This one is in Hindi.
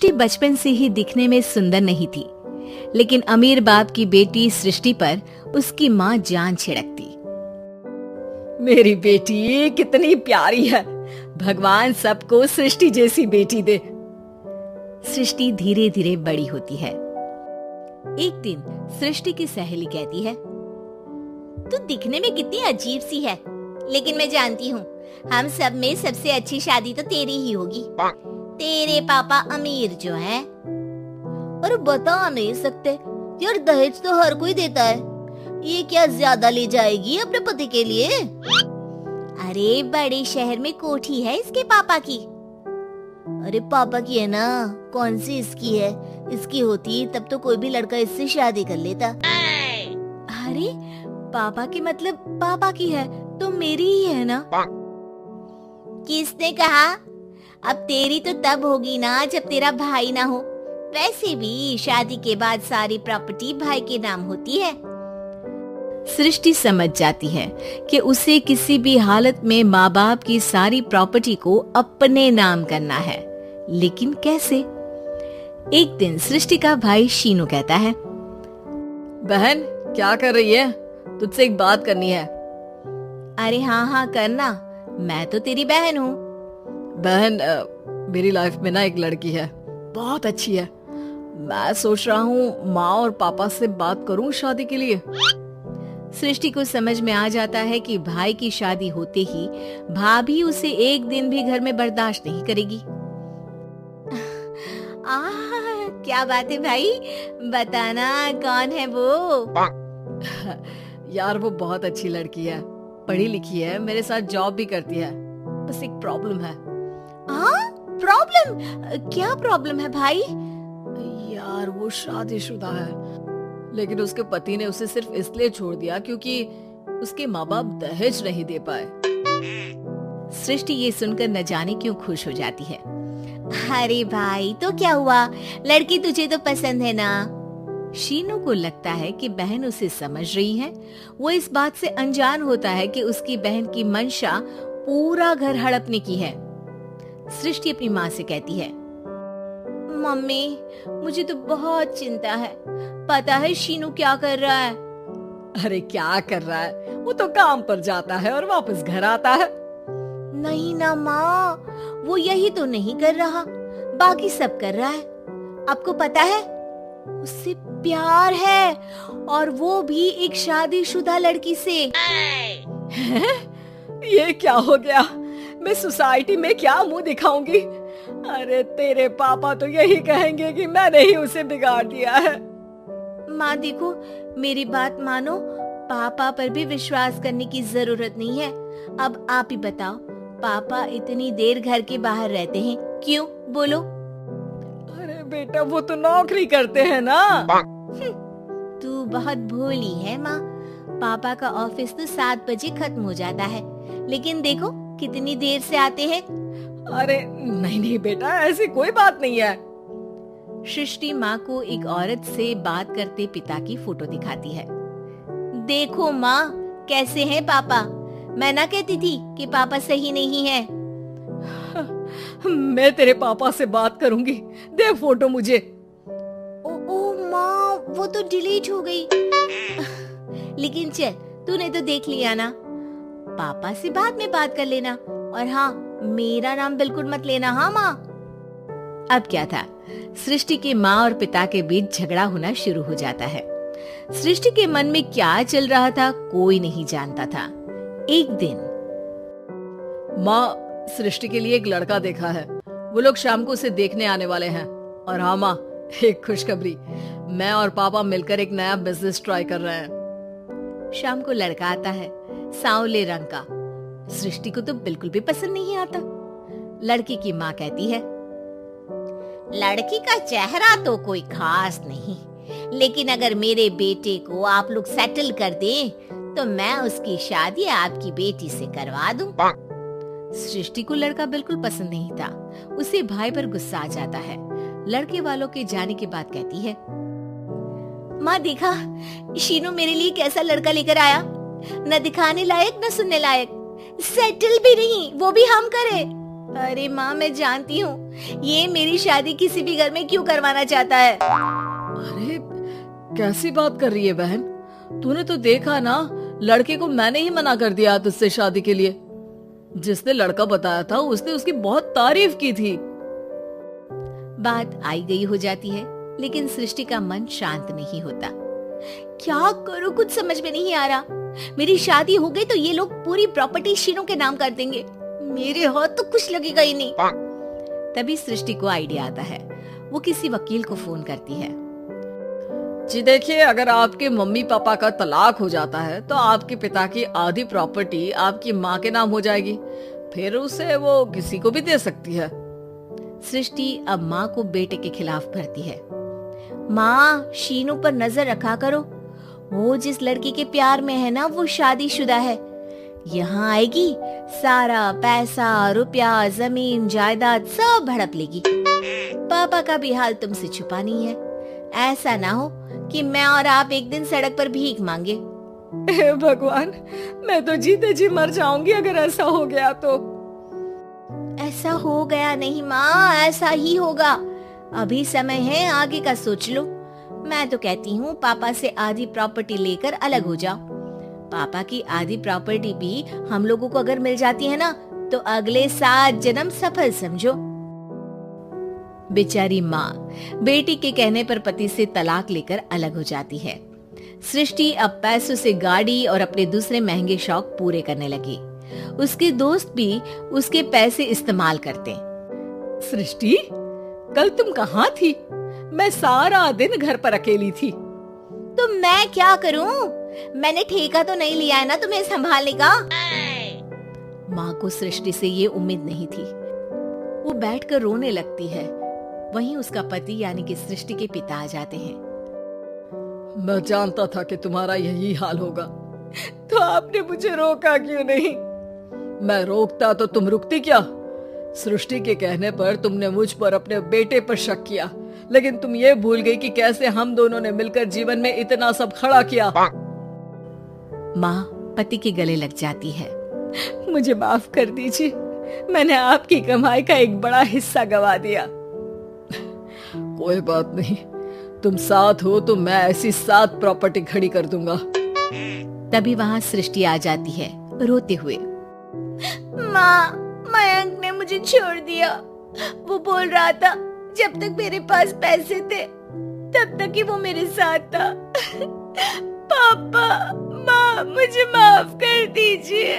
सृष्टि बचपन से ही दिखने में सुंदर नहीं थी, लेकिन अमीर बाप की बेटी सृष्टि पर उसकी माँ जान छिड़कती। मेरी बेटी कितनी प्यारी है, भगवान सबको सृष्टि जैसी बेटी दे। सृष्टि धीरे धीरे बड़ी होती है। एक दिन सृष्टि की सहेली कहती है, तू दिखने में कितनी अजीब सी है, लेकिन मैं जानती हूँ हम सब में सबसे अच्छी शादी तो तेरी ही होगी। तेरे पापा अमीर जो हैं। और बता नहीं सकते यार, दहेज तो हर कोई देता है, ये क्या ज्यादा ले जाएगी अपने पति के लिए? अरे बड़े शहर में कोठी है इसके पापा की। अरे पापा की है ना, कौन सी इसकी है? इसकी होती तब तो कोई भी लड़का इससे शादी कर लेता। अरे पापा की मतलब पापा की है तो मेरी ही है ना? किसने कहा? अब तेरी तो तब होगी ना जब तेरा भाई ना हो। वैसे भी शादी के बाद सारी प्रॉपर्टी भाई के नाम होती है। सृष्टि समझ जाती है कि उसे किसी भी हालत में माँ बाप की सारी प्रॉपर्टी को अपने नाम करना है, लेकिन कैसे? एक दिन सृष्टि का भाई शीनू कहता है, बहन क्या कर रही है? तुझसे एक बात करनी है। अरे हाँ करना, मैं तो तेरी बहन हूँ। बहन मेरी लाइफ में ना एक लड़की है, बहुत अच्छी है। मैं सोच रहा हूँ माँ और पापा से बात करूँ शादी के लिए। सृष्टि को समझ में आ जाता है कि भाई की शादी होते ही भाभी उसे एक दिन भी घर में बर्दाश्त नहीं करेगी। क्या बात है भाई, बताना कौन है वो? यार वो बहुत अच्छी लड़की है, पढ़ी लिखी है, मेरे साथ जॉब भी करती है। बस एक प्रॉब्लम है। प्रॉब्लम? क्या प्रॉब्लम है भाई? यार वो शादीशुदा है, लेकिन उसके पति ने उसे सिर्फ इसलिए छोड़ दिया क्योंकि उसके माँ बाप दहेज नहीं दे पाए। सृष्टि ये सुनकर न जाने क्यों खुश हो जाती है। अरे भाई तो क्या हुआ, लड़की तुझे तो पसंद है ना? शीनू को लगता है कि बहन उसे समझ रही है। वो इस बात से अनजान होता है कि उसकी बहन की मंशा पूरा घर हड़पने की है। सृष्टि अपनी माँ से कहती है, मम्मी मुझे तो बहुत चिंता है, पता है शीनू क्या कर रहा है? अरे क्या कर रहा है, वो तो काम पर जाता है और वापस घर आता है। नहीं ना माँ, वो यही तो नहीं कर रहा, बाकी सब कर रहा है। आपको पता है उससे प्यार है, और वो भी एक शादीशुदा लड़की से। ये क्या हो गया? मैं सोसाइटी में क्या मुंह दिखाऊंगी? अरे तेरे पापा तो यही कहेंगे कि मैंने ही उसे बिगाड़ दिया है। माँ देखो, मेरी बात मानो, पापा पर भी विश्वास करने की जरूरत नहीं है। अब आप ही बताओ, पापा इतनी देर घर के बाहर रहते हैं क्यों? बोलो। अरे बेटा वो तो नौकरी करते हैं ना। तू बहुत भोली है माँ, पापा का ऑफिस तो 7 बजे खत्म हो जाता है, लेकिन देखो कितनी देर से आते हैं। अरे नहीं बेटा, ऐसी कोई बात नहीं है। सृष्टि माँ को एक औरत से बात करते पिता की फोटो दिखाती है। देखो माँ कैसे हैं पापा, मैं ना कहती थी कि पापा सही नहीं है। मैं तेरे पापा से बात करूंगी, दे फोटो मुझे। ओ माँ, वो तो डिलीट हो गई। लेकिन चल, तूने तो देख लिया ना, पापा से बाद में बात कर लेना। और हाँ, मेरा नाम बिल्कुल मत लेना। हाँ माँ। अब क्या था, सृष्टि के माँ और पिता के बीच झगड़ा होना शुरू हो जाता है। सृष्टि के मन में क्या चल रहा था कोई नहीं जानता था। एक दिन, माँ सृष्टि के लिए एक लड़का देखा है, वो लोग शाम को उसे देखने आने वाले हैं। और हाँ माँ, एक खुशखबरी, मैं और पापा मिलकर एक नया बिजनेस ट्राई कर रहे हैं। शाम को लड़का आता है, सांवले रंग का। सृष्टि को तो बिल्कुल भी पसंद नहीं आता। लड़की की माँ कहती है, लड़की का चेहरा तो कोई खास नहीं, लेकिन अगर मेरे बेटे को आप लोग सेटल कर दें तो मैं उसकी शादी आपकी बेटी से करवा दूं। सृष्टि को लड़का बिल्कुल पसंद नहीं था। उसे भाई पर गुस्सा आ जाता है। लड़के वालों के जाने के बाद कहती है, माँ देखा शीनू मेरे लिए कैसा लड़का लेकर आया, न दिखाने लायक न सुनने लायक, सेटल भी नहीं, वो भी हम करे। अरे माँ, मैं जानती हूँ ये मेरी शादी किसी भी घर में क्यों करवाना चाहता है। अरे कैसी बात कर रही है बहन, तूने तो देखा ना, लड़के को मैंने ही मना कर दिया तुझसे शादी के लिए। जिसने लड़का बताया था उसने उसकी बहुत तारीफ की थी। बात आई गई हो जाती है, लेकिन सृष्टि का मन शांत नहीं होता। क्या करूँ, कुछ समझ में नहीं आ रहा। मेरी शादी हो गई तो ये लोग पूरी प्रॉपर्टी शीनू के नाम कर देंगे, मेरे हाथ तो कुछ लगेगा ही नहीं। तभी सृष्टि को आइडिया आता है। वो किसी वकील को फोन करती है। जी देखिए, अगर आपके मम्मी पापा का तलाक हो जाता है तो आपके पिता की आधी प्रॉपर्टी आपकी माँ के नाम हो जाएगी, फिर उसे वो किसी को भी दे सकती है। सृष्टि अब माँ को बेटे के खिलाफ भरती है। माँ, शीनू पर नजर रखा करो, वो जिस लड़की के प्यार में है ना वो शादीशुदा है। यहाँ आएगी, सारा पैसा, रुपया, जमीन, जायदाद सब हड़प लेगी। पापा का भी हाल तुमसे छुपा नहीं है। ऐसा ना हो कि मैं और आप एक दिन सड़क पर भीख मांगे। हे भगवान, मैं तो जीते जी मर जाऊंगी अगर ऐसा हो गया तो। ऐसा हो गया नहीं माँ, ऐसा ही होगा। अभी समय है, आगे का सोच लो। मैं तो कहती हूँ पापा से आधी प्रॉपर्टी लेकर अलग हो जाओ। पापा की आधी प्रॉपर्टी भी हम लोगों को अगर मिल जाती है ना तो अगले 7 जन्म सफल समझो। बेचारी माँ बेटी के कहने पर पति से तलाक लेकर अलग हो जाती है। सृष्टि अब पैसों से गाड़ी और अपने दूसरे महंगे शौक पूरे करने लगी। उसके दोस्त भी उसके पैसे इस्तेमाल करते। सृष्टि, कल तुम कहाँ थी? मैं सारा दिन घर पर अकेली थी। तो मैं क्या करूं? मैंने ठेका तो नहीं लिया है ना तुम्हें संभालने का। माँ को सृष्टि से ये उम्मीद नहीं थी। वो बैठकर रोने लगती है। वहीं उसका पति यानी कि सृष्टि के पिता आ जाते हैं। मैं जानता था कि तुम्हारा यही हाल होगा, तो आपने मुझे रोका क्यों नहीं? मैं रोकता तो तुम रुकती क्या? सृष्टि के कहने पर तुमने मुझ पर अपने बेटे पर शक किया, लेकिन तुम ये भूल गई कि कैसे हम दोनों ने मिलकर जीवन में इतना सब खड़ा किया। माँ पति के गले लग जाती है। मुझे माफ कर दीजिए, मैंने आपकी कमाई का एक बड़ा हिस्सा गवा दिया। कोई बात नहीं, तुम साथ हो तो मैं ऐसी 7 प्रॉपर्टी खड़ी कर दूंगा। तभी वहाँ सृष्टि आ जाती है रोते हुए। माँ, मयंक ने मुझे छोड़ दिया। वो बोल रहा था जब तक मेरे पास पैसे थे तब तक ही वो मेरे साथ था। पापा, माँ, मुझे माफ कर दीजिए।